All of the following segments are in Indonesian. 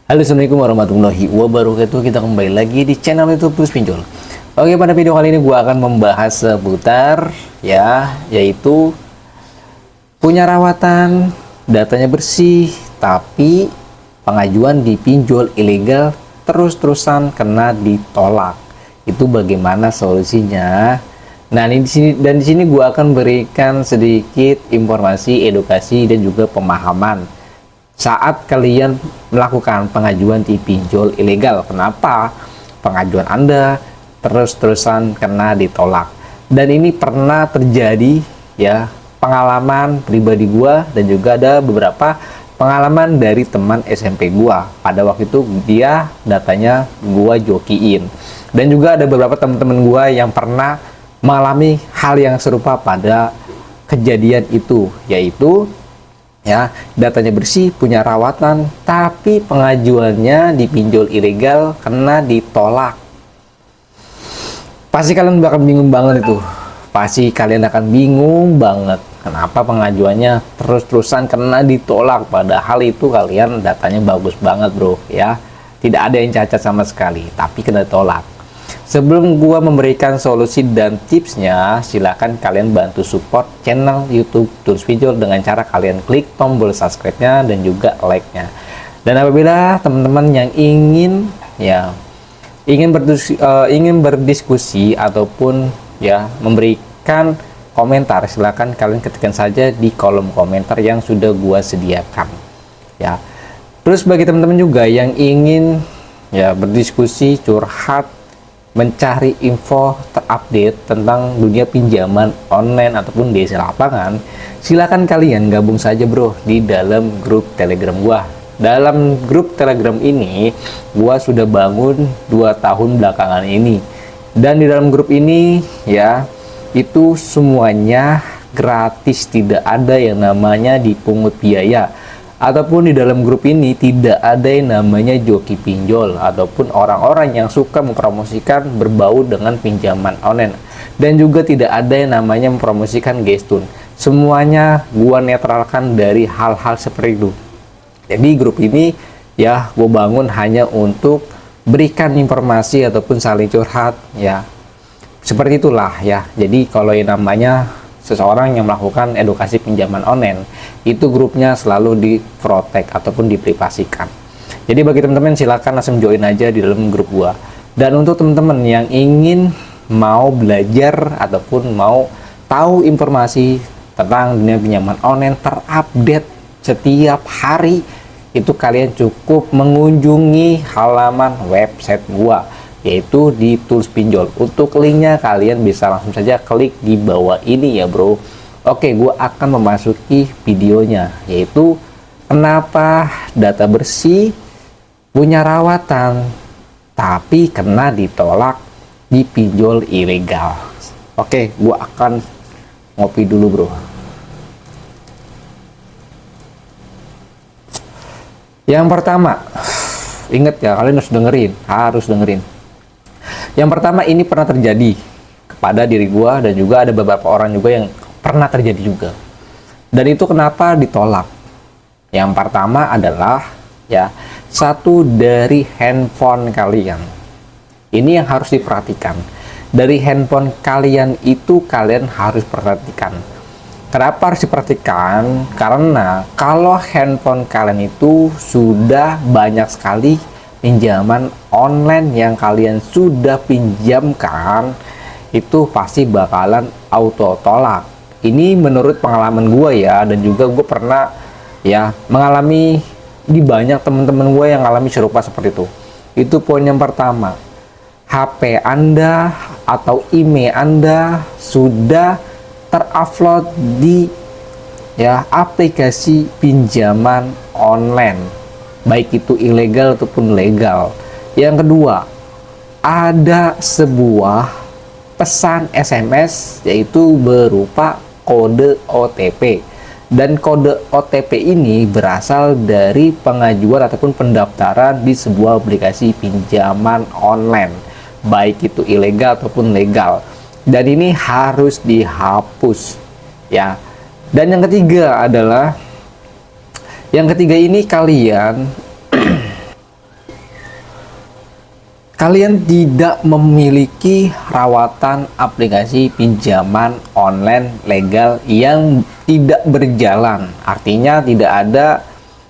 Halo, assalamualaikum warahmatullahi wabarakatuh. Kita kembali lagi di channel YouTube Tulus Pinjol. Oke, pada video kali ini gue akan membahas seputar yaitu punya rawatan, datanya bersih, tapi pengajuan di pinjol ilegal terus-terusan kena ditolak. Itu bagaimana solusinya? Nah, di sini gue akan berikan sedikit informasi, edukasi dan juga pemahaman saat kalian melakukan pengajuan di pinjol ilegal. Kenapa pengajuan Anda terus-terusan kena ditolak? Dan ini pernah terjadi ya, pengalaman pribadi gua dan juga ada beberapa pengalaman dari teman SMP gua. Pada waktu itu dia datanya gua jokiin. Dan juga ada beberapa teman-teman gua yang pernah mengalami hal yang serupa pada kejadian itu, yaitu datanya bersih, punya rawatan, tapi pengajuannya di pinjol ilegal kena ditolak. Pasti kalian bakal bingung banget itu. Pasti kalian akan bingung banget kenapa pengajuannya terus-terusan kena ditolak, padahal itu kalian datanya bagus banget, bro, ya. Tidak ada yang cacat sama sekali, tapi kena tolak. Sebelum gua memberikan solusi dan tipsnya, silakan kalian bantu support channel YouTube Tulus Pinjol dengan cara kalian klik tombol subscribe-nya dan juga like-nya. Dan apabila teman-teman yang ingin berdiskusi ataupun memberikan komentar, silakan kalian ketikkan saja di kolom komentar yang sudah gua sediakan. Ya. Terus bagi teman-teman juga yang ingin berdiskusi, curhat, mencari info terupdate tentang dunia pinjaman online ataupun desa lapangan, silakan kalian gabung saja, bro, di dalam grup Telegram gua. Dalam grup Telegram ini gua sudah bangun 2 tahun belakangan ini, dan di dalam grup ini itu semuanya gratis, tidak ada yang namanya dipungut biaya. Ataupun di dalam grup ini tidak ada yang namanya joki pinjol ataupun orang-orang yang suka mempromosikan berbau dengan pinjaman online, dan juga tidak ada yang namanya mempromosikan gestun. Semuanya gua netralkan dari hal-hal seperti itu. Jadi grup ini gua bangun hanya untuk berikan informasi ataupun saling curhat, seperti itulah ya. Jadi kalau yang namanya seseorang yang melakukan edukasi pinjaman online, itu grupnya selalu diprotek ataupun diprivasikan. Jadi bagi teman-teman silakan langsung join aja di dalam grup gua. Dan untuk teman-teman yang ingin mau belajar ataupun mau tahu informasi tentang dunia pinjaman online terupdate setiap hari, itu kalian cukup mengunjungi halaman website gua, yaitu di Tulus Pinjol. Untuk linknya kalian bisa langsung saja klik di bawah ini ya, bro. Oke, gue akan memasuki videonya, yaitu kenapa data bersih, punya rawatan, tapi kena ditolak di pinjol ilegal. Oke, gue akan ngopi dulu, bro. Yang pertama, ingat ya, kalian harus dengerin. Yang pertama, ini pernah terjadi kepada diri gua dan juga ada beberapa orang juga yang pernah terjadi juga. Dan itu kenapa ditolak? Yang pertama adalah satu dari handphone kalian. Ini yang harus diperhatikan. Dari handphone kalian itu kalian harus perhatikan. Kenapa harus diperhatikan? Karena kalau handphone kalian itu sudah banyak sekali pinjaman online yang kalian sudah pinjamkan, itu pasti bakalan auto tolak. Ini menurut pengalaman gue dan juga gue pernah mengalami di banyak teman-teman gue yang mengalami serupa seperti itu. Itu poin yang pertama. HP Anda atau email Anda sudah terupload di aplikasi pinjaman online, baik itu ilegal ataupun legal. Yang kedua, ada sebuah pesan SMS yaitu berupa kode OTP. Dan kode OTP ini berasal dari pengajuan ataupun pendaftaran di sebuah aplikasi pinjaman online, baik itu ilegal ataupun legal. Dan ini harus dihapus Dan yang ketiga adalah, yang ketiga ini kalian kalian tidak memiliki rawatan aplikasi pinjaman online legal yang tidak berjalan. Artinya tidak ada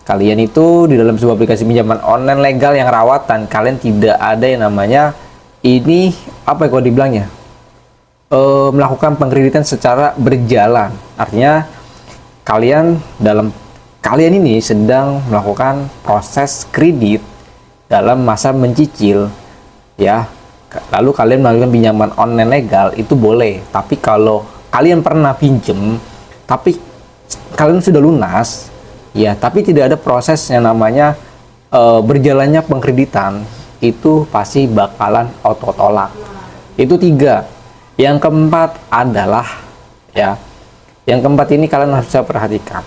kalian itu di dalam sebuah aplikasi pinjaman online legal yang rawatan, kalian tidak ada yang namanya ini apa ya kalau dibilangnya melakukan pengkreditan secara berjalan. Artinya kalian ini sedang melakukan proses kredit dalam masa mencicil, ya. Lalu kalian melakukan pinjaman online legal itu boleh. Tapi kalau kalian pernah pinjem tapi kalian sudah lunas, ya, tapi tidak ada proses yang namanya berjalannya pengkreditan, itu pasti bakalan auto tolak. Itu 3. Yang keempat adalah, ya, yang keempat ini kalian harus bisa perhatikan.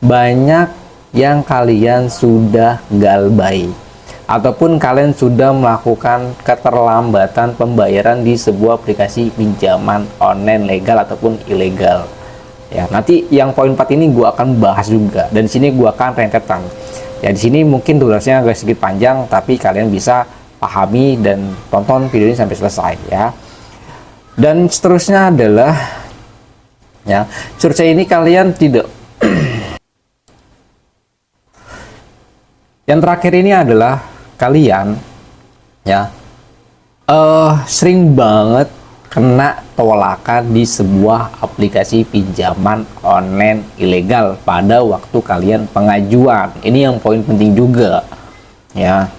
Banyak yang kalian sudah galbay ataupun kalian sudah melakukan keterlambatan pembayaran di sebuah aplikasi pinjaman online legal ataupun ilegal. Ya, nanti yang poin 4 ini gua akan bahas juga, dan di sini gua akan rentetan. Ya, di sini mungkin durasinya agak sedikit panjang, tapi kalian bisa pahami dan tonton video ini sampai selesai, ya. Dan seterusnya adalah, ya, seterusnya ini kalian tidak yang terakhir ini adalah kalian, ya, sering banget kena tolakan di sebuah aplikasi pinjaman online ilegal pada waktu kalian pengajuan. Ini yang poin penting juga, ya.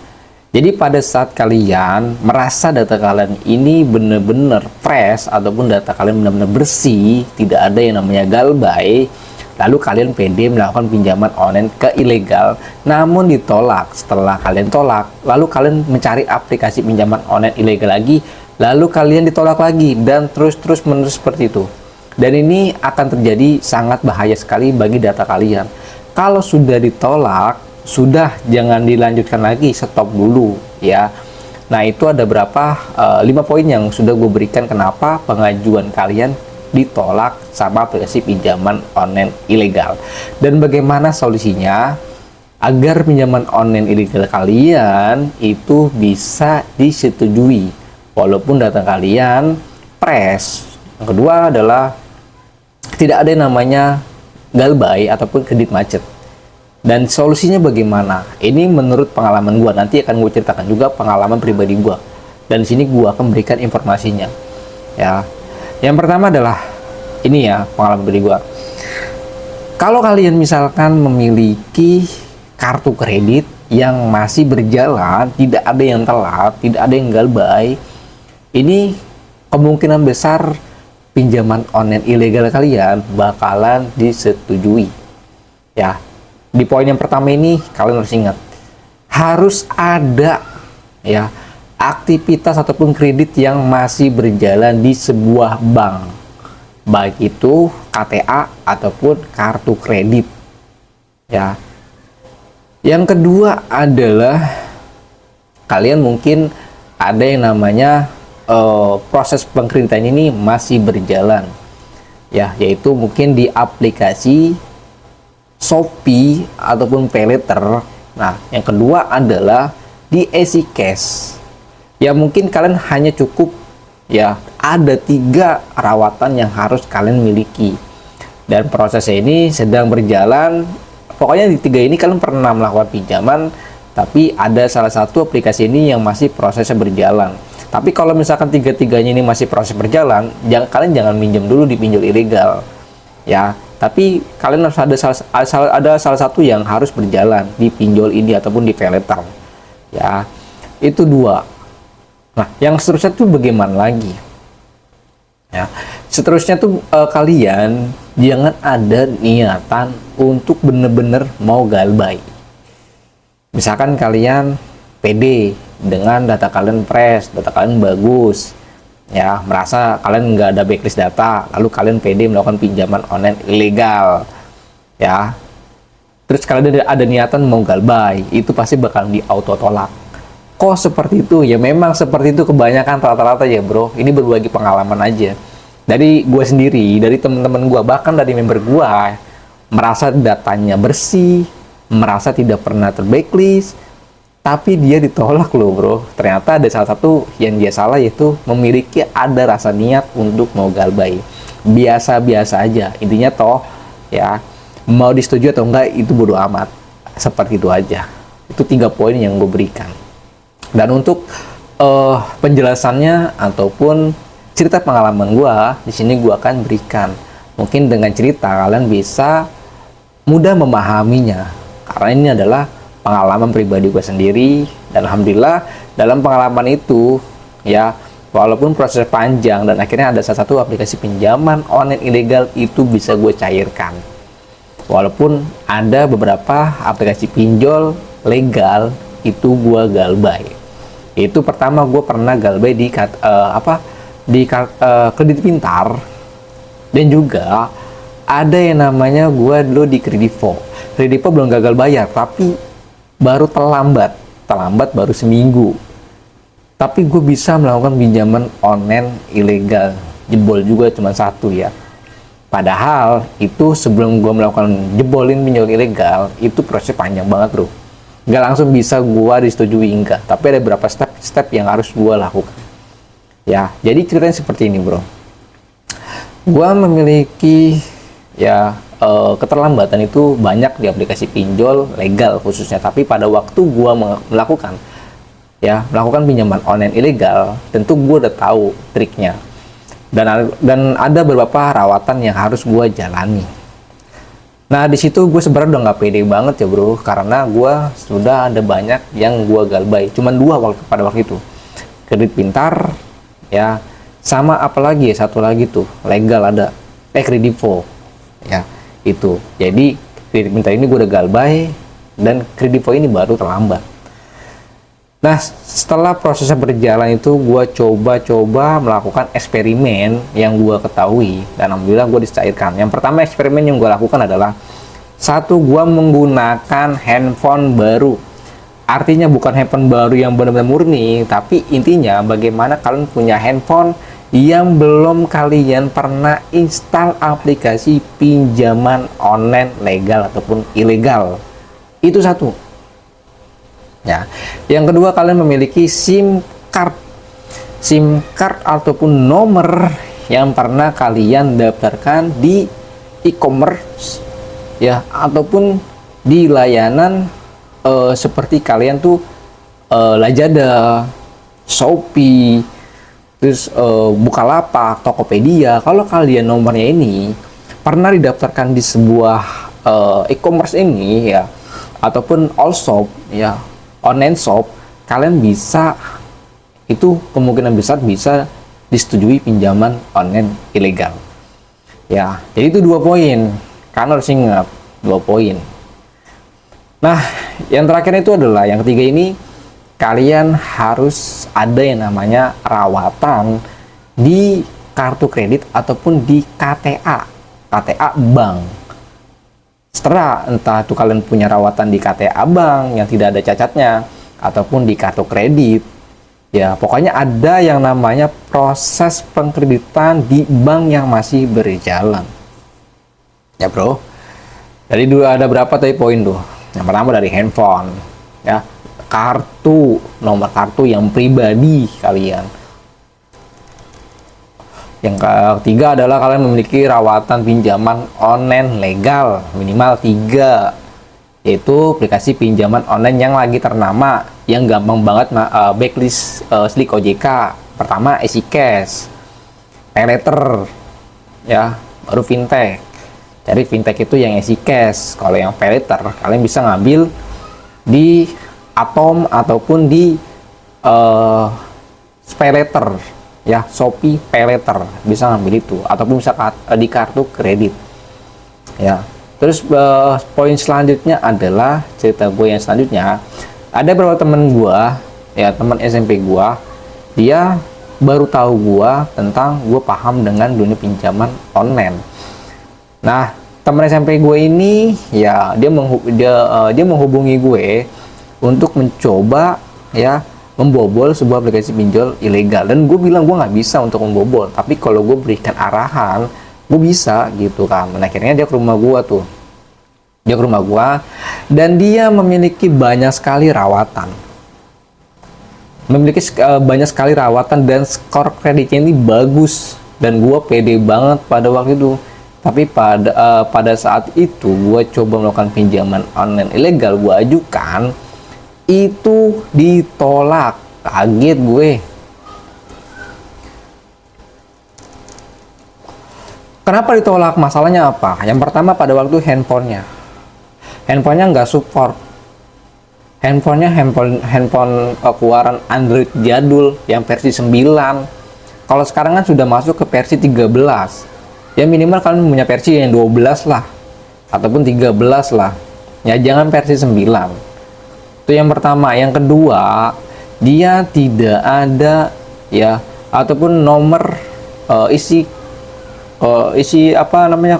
Jadi pada saat kalian merasa data kalian ini benar-benar fresh ataupun data kalian benar-benar bersih, tidak ada yang namanya galbay, lalu kalian pede melakukan pinjaman online ke ilegal, namun ditolak. Setelah kalian tolak, lalu kalian mencari aplikasi pinjaman online ilegal lagi, lalu kalian ditolak lagi, dan terus menerus seperti itu. Dan ini akan terjadi sangat bahaya sekali bagi data kalian. Kalau sudah ditolak, sudah jangan dilanjutkan lagi, stop dulu, ya. Nah, itu ada berapa 5 poin yang sudah gue berikan kenapa pengajuan kalian ditolak sama aplikasi pinjaman online ilegal, dan bagaimana solusinya agar pinjaman online ilegal kalian itu bisa disetujui walaupun data kalian fresh. Yang kedua adalah tidak ada yang namanya galbay ataupun kredit macet. Dan solusinya bagaimana? Ini menurut pengalaman gua, nanti akan gue ceritakan juga pengalaman pribadi gua. Dan di sini gua akan memberikan informasinya. Ya. Yang pertama adalah ini, ya, pengalaman pribadi gua. Kalau kalian misalkan memiliki kartu kredit yang masih berjalan, tidak ada yang telat, tidak ada yang galbay, ini kemungkinan besar pinjaman online ilegal kalian bakalan disetujui. Ya, di poin yang pertama ini kalian harus ingat, harus ada, ya, aktivitas ataupun kredit yang masih berjalan di sebuah bank, baik itu KTA ataupun kartu kredit, ya. Yang kedua adalah kalian mungkin ada yang namanya proses pengkreditan ini masih berjalan, ya, yaitu mungkin di aplikasi Shopee ataupun Paylater. Nah, yang kedua adalah di EasyCash. Ya, mungkin kalian hanya cukup, ya, ada 3 rawatan yang harus kalian miliki, dan prosesnya ini sedang berjalan. Pokoknya di 3 ini kalian pernah melakukan pinjaman, tapi ada salah satu aplikasi ini yang masih prosesnya berjalan. Tapi kalau misalkan 3-3-nya ini masih proses berjalan, kalian jangan minjem dulu di pinjol ilegal, ya. Tapi kalian harus ada salah satu yang harus berjalan di pinjol ini ataupun di Paylater, ya. Itu 2. Nah, yang seterusnya tuh bagaimana lagi? Ya, seterusnya tuh kalian jangan ada niatan untuk bener-bener mau galbay. Misalkan kalian pede dengan data kalian fresh, data kalian bagus, ya, merasa kalian nggak ada backlist data, lalu kalian pede melakukan pinjaman online ilegal, ya. Terus kalian ada niatan mau galbay, itu pasti bakal di auto tolak. Kok seperti itu? Ya memang seperti itu kebanyakan rata-rata, ya bro. Ini berbagi pengalaman aja. Dari gue sendiri, dari teman-teman gue, bahkan dari member gue, merasa datanya bersih, merasa tidak pernah terbacklist, tapi dia ditolak loh bro. Ternyata ada salah satu yang dia salah, yaitu memiliki ada rasa niat untuk mau galbay. Biasa-biasa aja, intinya toh ya, mau disetujui atau enggak itu bodo amat, seperti itu aja. Itu 3 poin yang gue berikan. Dan untuk penjelasannya ataupun cerita pengalaman gue di sini gue akan berikan. Mungkin dengan cerita kalian bisa mudah memahaminya, karena ini adalah pengalaman pribadi gue sendiri. Dan alhamdulillah dalam pengalaman itu ya, walaupun proses panjang dan akhirnya ada salah satu aplikasi pinjaman online ilegal itu bisa gue cairkan. Walaupun ada beberapa aplikasi pinjol legal itu gue galbay. Itu pertama gue pernah galbay di Kredit Pintar, dan juga ada yang namanya gue dulu di Kredivo. Kredivo belum gagal bayar, tapi baru terlambat baru seminggu. Tapi gue bisa melakukan pinjaman online ilegal, jebol juga cuma 1 ya. Padahal itu sebelum gue melakukan jebolin pinjol ilegal, itu proses panjang banget bro. Nggak langsung bisa gue disetujui enggak, tapi ada beberapa step yang harus gue lakukan. Ya, jadi ceritanya seperti ini bro. Gue memiliki ya keterlambatan itu banyak di aplikasi pinjol legal khususnya, tapi pada waktu gue melakukan pinjaman online ilegal, tentu gue udah tahu triknya, dan ada beberapa rawatan yang harus gue jalani. Nah di situ gue sebenarnya udah nggak pede banget ya bro, karena gue sudah ada banyak yang gue galbay, cuman 2 pada waktu itu, Kredit Pintar ya, sama apalagi ya, satu lagi tuh legal ada Kredivo ya. Itu jadi Kredit Pintar ini gue udah galbay, dan Kredivo ini baru terlambat. Nah setelah prosesnya berjalan itu, gue coba melakukan eksperimen yang gue ketahui, dan alhamdulillah gue dicairkan. Yang pertama eksperimen yang gue lakukan adalah, 1, gue menggunakan handphone baru. Artinya bukan handphone baru yang benar-benar murni, tapi intinya bagaimana kalian punya handphone yang belum kalian pernah install aplikasi pinjaman online legal ataupun ilegal. Itu 1 ya. Yang kedua, kalian memiliki SIM card ataupun nomor yang pernah kalian daftarkan di e-commerce ya, ataupun di layanan seperti kalian tuh Lazada, Shopee, terus Bukalapak, Tokopedia. Kalau kalian nomornya ini pernah didaftarkan di sebuah e-commerce ini ya, ataupun all shop ya, online shop, kalian bisa, itu kemungkinan besar bisa disetujui pinjaman online ilegal ya. Jadi itu 2 poin, kalian harus ingat 2 poin. Nah yang terakhir itu adalah yang ketiga ini, kalian harus ada yang namanya rawatan di kartu kredit ataupun di KTA bank. Setelah entah itu kalian punya rawatan di KTA bank yang tidak ada cacatnya, ataupun di kartu kredit ya, pokoknya ada yang namanya proses pengkreditan di bank yang masih berjalan ya bro. Jadi ada berapa tadi poin tuh? Yang pertama dari handphone ya, kartu, nomor kartu yang pribadi kalian. Yang ketiga adalah kalian memiliki rawatan pinjaman online legal minimal 3, yaitu aplikasi pinjaman online yang lagi ternama, yang gampang banget backlist slik OJK. Pertama EasyCash, PayLater ya, baru fintech. Cari fintech itu yang EasyCash. Kalau yang PayLater kalian bisa ngambil di Atom ataupun di PayLater ya, Shopee PayLater bisa ngambil itu, ataupun bisa di kartu kredit ya. Terus poin selanjutnya adalah cerita gue yang selanjutnya. Ada beberapa temen gue ya, teman SMP gue, dia baru tahu gue tentang gue paham dengan dunia pinjaman online. Nah teman SMP gue ini ya, dia menghubungi gue untuk mencoba ya membobol sebuah aplikasi pinjol ilegal, dan gue bilang gue nggak bisa untuk membobol, tapi kalau gue berikan arahan gue bisa gitu kan. Dan akhirnya dia ke rumah gue tuh, dan dia memiliki banyak sekali rawatan memiliki banyak sekali rawatan dan skor kreditnya ini bagus, dan gue pede banget pada waktu itu. Tapi pada saat itu gue coba melakukan pinjaman online ilegal, gue ajukan, itu ditolak. Kaget gue. Kenapa ditolak? Masalahnya apa? Yang pertama, pada waktu handphonenya nggak support. Handphone keluaran Android jadul yang versi 9. Kalau sekarang kan sudah masuk ke versi 13. Ya minimal kalian punya versi yang 12 lah, ataupun 13 lah. Ya jangan versi 9. Itu yang pertama. Yang kedua, dia tidak ada ya, ataupun nomor isi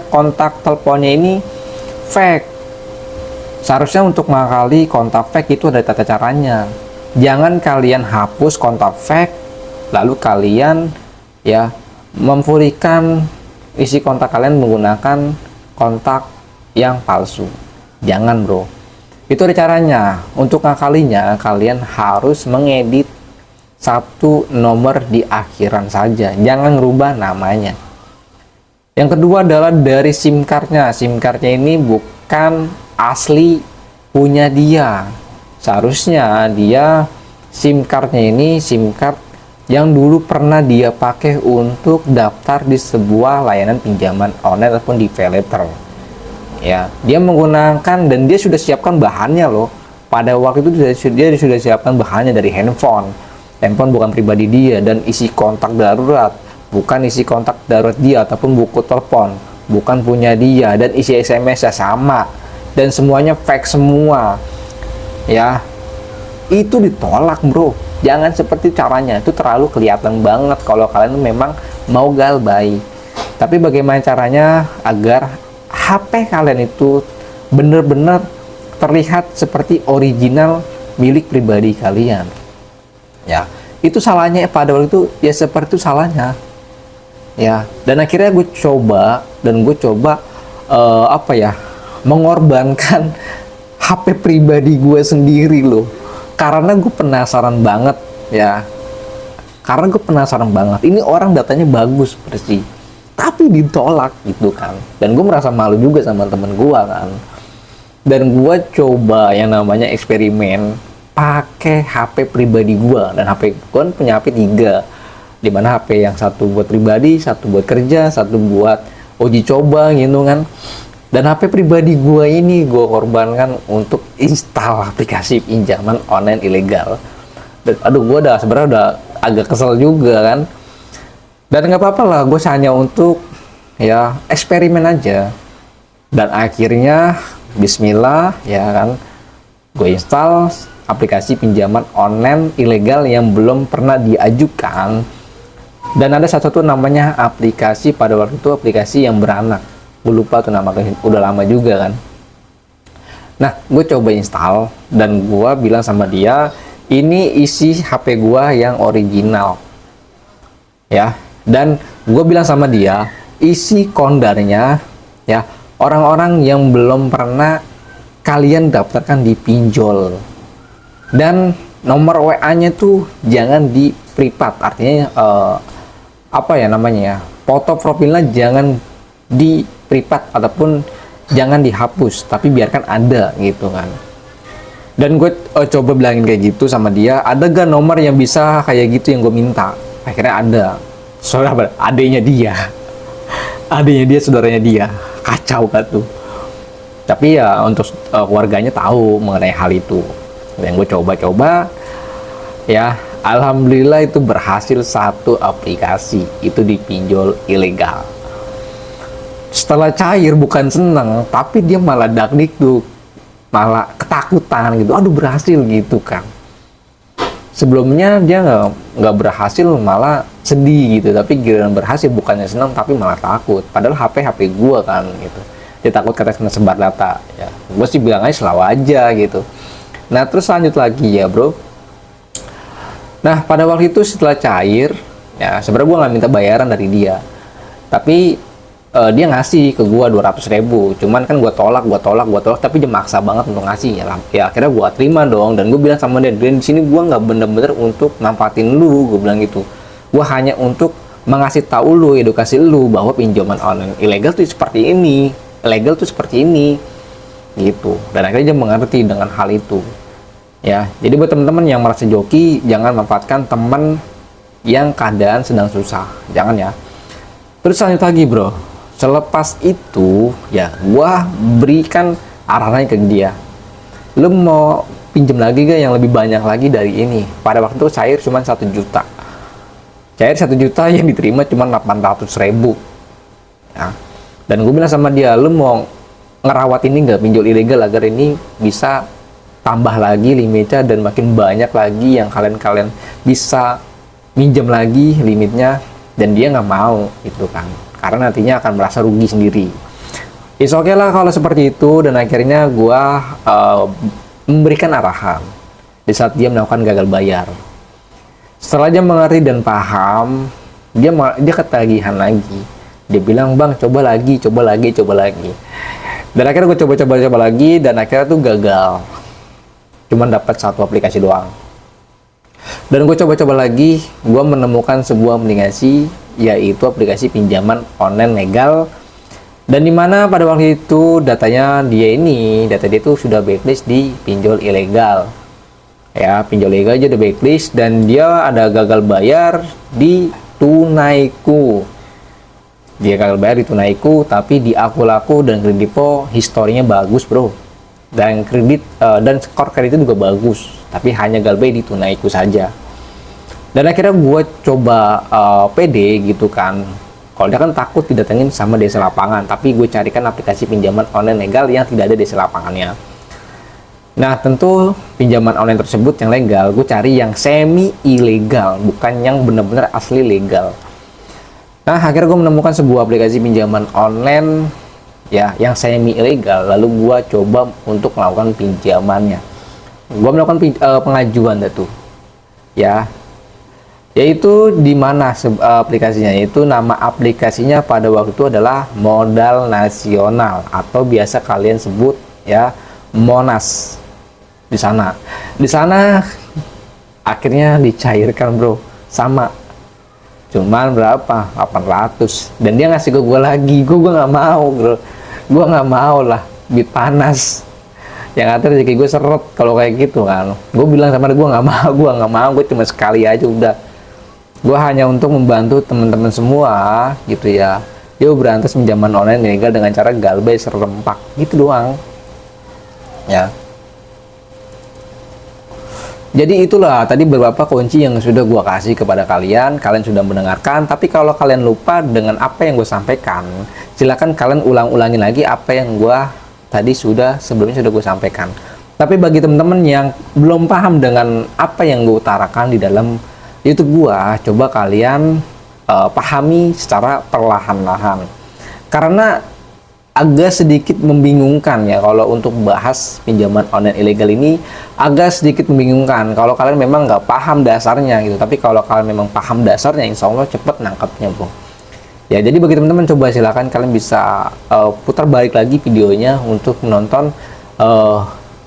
kontak teleponnya ini fake. Seharusnya untuk mengakali kontak fake itu ada tata caranya. Jangan kalian hapus kontak fake lalu kalian ya memfurikan isi kontak kalian menggunakan kontak yang palsu. Jangan bro, itu ada caranya. Untuk ngakalinya kalian harus mengedit satu nomor di akhiran saja, jangan rubah namanya. Yang kedua adalah dari SIM cardnya. SIM cardnya ini bukan asli punya dia. Seharusnya dia SIM cardnya ini SIM card yang dulu pernah dia pakai untuk daftar di sebuah layanan pinjaman online ataupun di paylater. Ya, dia menggunakan dan dia sudah siapkan bahannya loh. Pada waktu itu dia sudah siapkan bahannya dari handphone. Handphone bukan pribadi dia, dan isi kontak darurat bukan isi kontak darurat dia, ataupun buku telepon bukan punya dia, dan isi SMS-nya sama, dan semuanya fake semua. Ya, itu ditolak bro. Jangan seperti caranya, itu terlalu kelihatan banget kalau kalian memang mau galbay. Tapi bagaimana caranya agar HP kalian itu benar-benar terlihat seperti original milik pribadi kalian? Ya, itu salahnya pada waktu itu, ya seperti itu salahnya. Ya, dan akhirnya gue coba mengorbankan HP pribadi gue sendiri loh. Karena gue penasaran banget ya. Karena gue penasaran banget. Ini orang datanya bagus bersih, tapi ditolak gitu kan. Dan gue merasa malu juga sama temen gue kan. Dan gue coba yang namanya eksperimen pakai HP pribadi gue. Dan HP gue kan punya HP 3. Dimana HP yang satu buat pribadi, satu buat kerja, satu buat uji coba gitu kan. Dan HP pribadi gue ini gue korbankan untuk install aplikasi pinjaman online ilegal. Dan aduh, gue sebenarnya udah agak kesel juga kan. Dan nggak apa-apa lah, gue hanya untuk ya eksperimen aja. Dan akhirnya Bismillah ya kan, gue install aplikasi pinjaman online ilegal yang belum pernah diajukan. Dan ada satu namanya aplikasi, pada waktu itu aplikasi yang beranak. Gue lupa tuh namanya, udah lama juga kan. Nah, gue coba install dan gue bilang sama dia, ini isi HP gue yang original ya. Dan gue bilang sama dia, isi kondarnya ya orang-orang yang belum pernah kalian daftarkan di pinjol. Dan nomor WA-nya tuh jangan di privat, artinya foto profilnya jangan di privat ataupun jangan dihapus, tapi biarkan ada gitu kan. Dan gue coba bilangin kayak gitu sama dia, ada gak nomor yang bisa kayak gitu yang gue minta? Akhirnya ada. Soalnya adanya dia saudaranya dia, kacau kan tuh. Tapi ya untuk keluarganya tahu mengenai hal itu. Dan gue coba ya, alhamdulillah itu berhasil, satu aplikasi itu dipinjol ilegal. Setelah cair, bukan seneng, tapi dia malah dakdikduk, malah ketakutan gitu. Aduh, berhasil gitu kan. Sebelumnya dia nggak berhasil, malah sedih gitu. Tapi giliran berhasil, bukannya seneng tapi malah takut. Padahal HP gue kan gitu. Dia takut kena sebar data. Ya, gue sih bilang aja selalu aja gitu. Nah, terus lanjut lagi ya bro. Nah, pada waktu itu setelah cair, ya sebenarnya gue nggak minta bayaran dari dia. Tapi dia ngasih ke gua 200.000, cuman kan gua tolak, tapi dia maksa banget untuk ngasih ya akhirnya gua terima dong, dan gua bilang sama dia, dan di sini gua nggak bener-bener untuk manfaatin lu, gua bilang gitu, gua hanya untuk mengasih tahu lu, edukasi lu bahwa pinjaman online ilegal tuh seperti ini, legal tuh seperti ini gitu. Dan akhirnya dia mengerti dengan hal itu ya. Jadi buat teman-teman yang merasa joki, jangan manfaatkan teman yang keadaan sedang susah, jangan ya. Terus lanjut lagi bro, selepas itu ya gua berikan arahannya ke dia, lu mau pinjam lagi gak yang lebih banyak lagi dari ini. Pada waktu itu cair cuma 1 juta, cair 1 juta yang diterima cuma 800.000 ya. Dan gue bilang sama dia, lu mau ngerawat ini nggak, pinjol ilegal, agar ini bisa tambah lagi limitnya dan makin banyak lagi yang kalian bisa minjem lagi limitnya. Dan dia nggak mau gitu kan, karena nantinya akan merasa rugi sendiri. It's okay lah kalau seperti itu. Dan akhirnya gua memberikan arahan di saat dia melakukan gagal bayar. Setelah dia mengerti dan paham, dia ketagihan lagi. Dia bilang, bang coba lagi. Dan akhirnya gue coba lagi, dan akhirnya tuh gagal, cuman dapat 1 aplikasi doang. Dan gue coba lagi, gue menemukan sebuah aplikasi, yaitu aplikasi pinjaman online legal. Dan dimana pada waktu itu data dia tuh sudah blacklist di pinjol ilegal ya, pinjol ilegal aja udah blacklist. Dan dia ada gagal bayar di Tunaiku. Dia gagal bayar di Tunaiku, tapi di Akulaku dan Kredivo historinya bagus bro, dan dan skor kreditnya juga bagus, tapi hanya gagal bayar di Tunaiku saja. Dan akhirnya gue coba pede gitu kan, kalau dia kan takut didatengin sama desa lapangan, tapi gue carikan aplikasi pinjaman online legal yang tidak ada desa lapangannya. Nah tentu pinjaman online tersebut yang legal, gue cari yang semi ilegal, bukan yang benar-benar asli legal. Nah akhirnya gue menemukan sebuah aplikasi pinjaman online ya yang semi ilegal, lalu gue coba untuk melakukan pinjamannya. Gue melakukan pengajuan tuh ya, yaitu di mana aplikasinya, yaitu nama aplikasinya pada waktu itu adalah Modal Nasional, atau biasa kalian sebut ya Monas. Di sana akhirnya dicairkan bro, sama cuman berapa, 800. Dan dia ngasih ke gue lagi, gue nggak mau bro, gue nggak mau lah, bit panas yang ada rezeki gue seret kalau kayak gitu kan. Gue bilang sama dia, gue nggak mau, gue cuma sekali aja udah. Gue hanya untuk membantu teman-teman semua gitu ya, yuk berantas pinjaman online ilegal dengan cara galbay serempak gitu doang ya. Jadi itulah tadi beberapa kunci yang sudah gue kasih kepada kalian sudah mendengarkan. Tapi kalau kalian lupa dengan apa yang gue sampaikan, silakan kalian ulang-ulangin lagi apa yang gue tadi sebelumnya sudah gue sampaikan. Tapi bagi teman-teman yang belum paham dengan apa yang gue utarakan di dalam YouTube gue, coba kalian pahami secara perlahan-lahan, karena agak sedikit membingungkan ya kalau untuk bahas pinjaman online ilegal ini, agak sedikit membingungkan kalau kalian memang nggak paham dasarnya gitu. Tapi kalau kalian memang paham dasarnya, insya Allah cepet nangkapnya bro ya. Jadi bagi teman-teman, coba silakan kalian bisa putar balik lagi videonya untuk menonton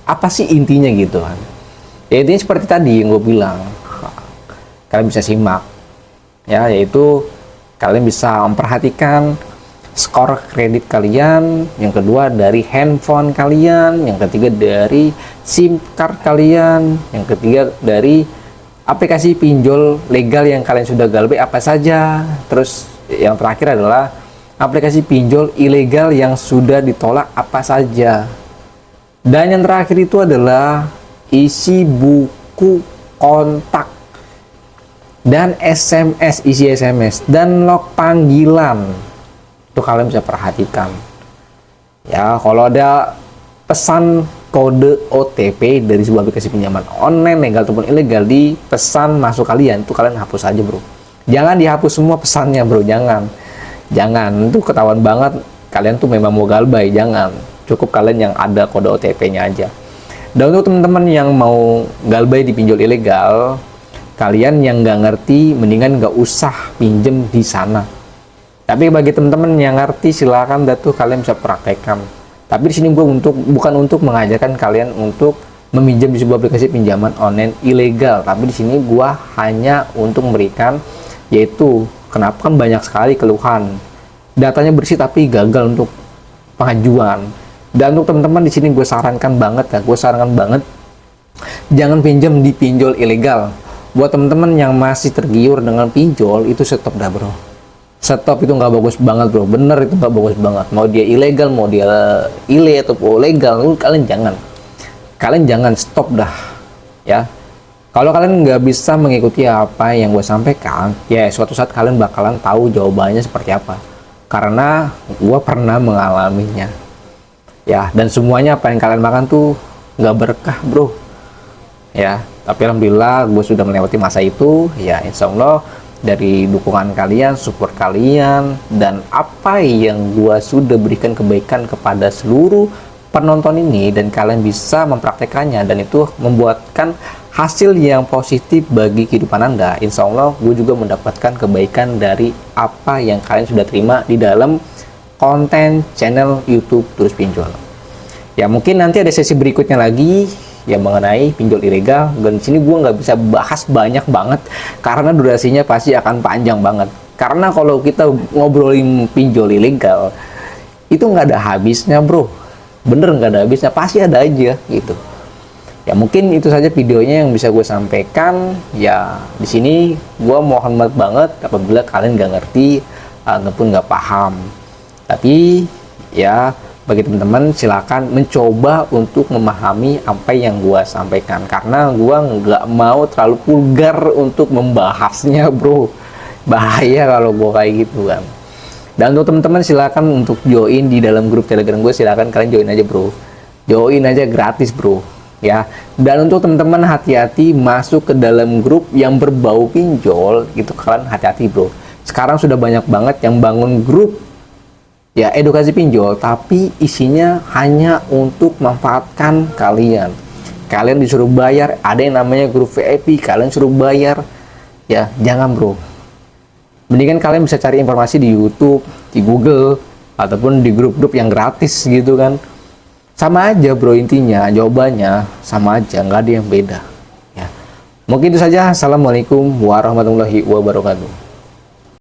apa sih intinya gitu kan ya. Intinya seperti tadi yang gue bilang, kalian bisa simak ya, yaitu kalian bisa memperhatikan skor kredit kalian, yang kedua dari handphone kalian, yang ketiga dari SIM card kalian, yang ketiga dari aplikasi pinjol legal yang kalian sudah galbay apa saja, terus yang terakhir adalah aplikasi pinjol ilegal yang sudah ditolak apa saja, dan yang terakhir itu adalah isi buku kontak dan SMS, isi SMS dan log panggilan. Itu kalian bisa perhatikan ya. Kalau ada pesan kode OTP dari sebuah aplikasi pinjaman online legal ataupun ilegal di pesan masuk kalian, itu kalian hapus aja bro. Jangan dihapus semua pesannya bro, jangan, itu ketahuan banget kalian tuh memang mau galbay. Jangan, cukup kalian yang ada kode OTP nya aja. Dan untuk teman-teman yang mau galbay di pinjol ilegal, kalian yang nggak ngerti mendingan nggak usah pinjem di sana Tapi bagi teman-teman yang ngerti silakan dah tuh kalian bisa praktekkan. Tapi di sini gue bukan untuk mengajarkan kalian untuk meminjam di sebuah aplikasi pinjaman online ilegal. Tapi di sini gue hanya untuk memberikan, yaitu kenapa kan banyak sekali keluhan. Datanya bersih tapi gagal untuk pengajuan. Dan untuk teman-teman di sini gue sarankan banget jangan pinjam di pinjol ilegal. Buat teman-teman yang masih tergiur dengan pinjol, itu stop dah bro. Stop, itu nggak bagus banget bro, bener itu nggak bagus banget. Mau dia ilegal, mau dia atau legal, kalian jangan stop dah ya. Kalau kalian nggak bisa mengikuti apa yang gue sampaikan, ya suatu saat kalian bakalan tahu jawabannya seperti apa, karena gue pernah mengalaminya ya. Dan semuanya apa yang kalian makan tuh nggak berkah bro ya. Tapi alhamdulillah gue sudah melewati masa itu ya. Insya Allah dari dukungan kalian, support kalian, dan apa yang gua sudah berikan kebaikan kepada seluruh penonton ini, dan kalian bisa mempraktekannya dan itu membuatkan hasil yang positif bagi kehidupan Anda. Insya Allah gue juga mendapatkan kebaikan dari apa yang kalian sudah terima di dalam konten channel YouTube Turis Pinjol. Ya mungkin nanti ada sesi berikutnya lagi yang mengenai pinjol ilegal, dan di sini gue nggak bisa bahas banyak banget karena durasinya pasti akan panjang banget. Karena kalau kita ngobrolin pinjol ilegal itu nggak ada habisnya bro, bener nggak ada habisnya, pasti ada aja gitu. Ya mungkin itu saja videonya yang bisa gue sampaikan ya. Di sini gue mohon maaf banget apabila kalian nggak ngerti ataupun nggak paham. Tapi ya bagi teman-teman silakan mencoba untuk memahami apa yang gua sampaikan, karena gua nggak mau terlalu vulgar untuk membahasnya bro, bahaya kalau gua kayak gitu kan. Dan untuk teman-teman silakan untuk join di dalam grup Telegram gue, silakan kalian join aja bro, join aja gratis bro ya. Dan untuk teman-teman hati-hati masuk ke dalam grup yang berbau pinjol gitu, kalian hati-hati bro. Sekarang sudah banyak banget yang bangun grup ya edukasi pinjol, tapi isinya hanya untuk manfaatkan kalian. Kalian disuruh bayar, ada yang namanya grup VIP, kalian suruh bayar. Ya, jangan bro. Mendingan kalian bisa cari informasi di YouTube, di Google, ataupun di grup-grup yang gratis gitu kan. Sama aja bro, intinya jawabannya sama aja, nggak ada yang beda. Ya. Mungkin itu saja. Assalamualaikum warahmatullahi wabarakatuh.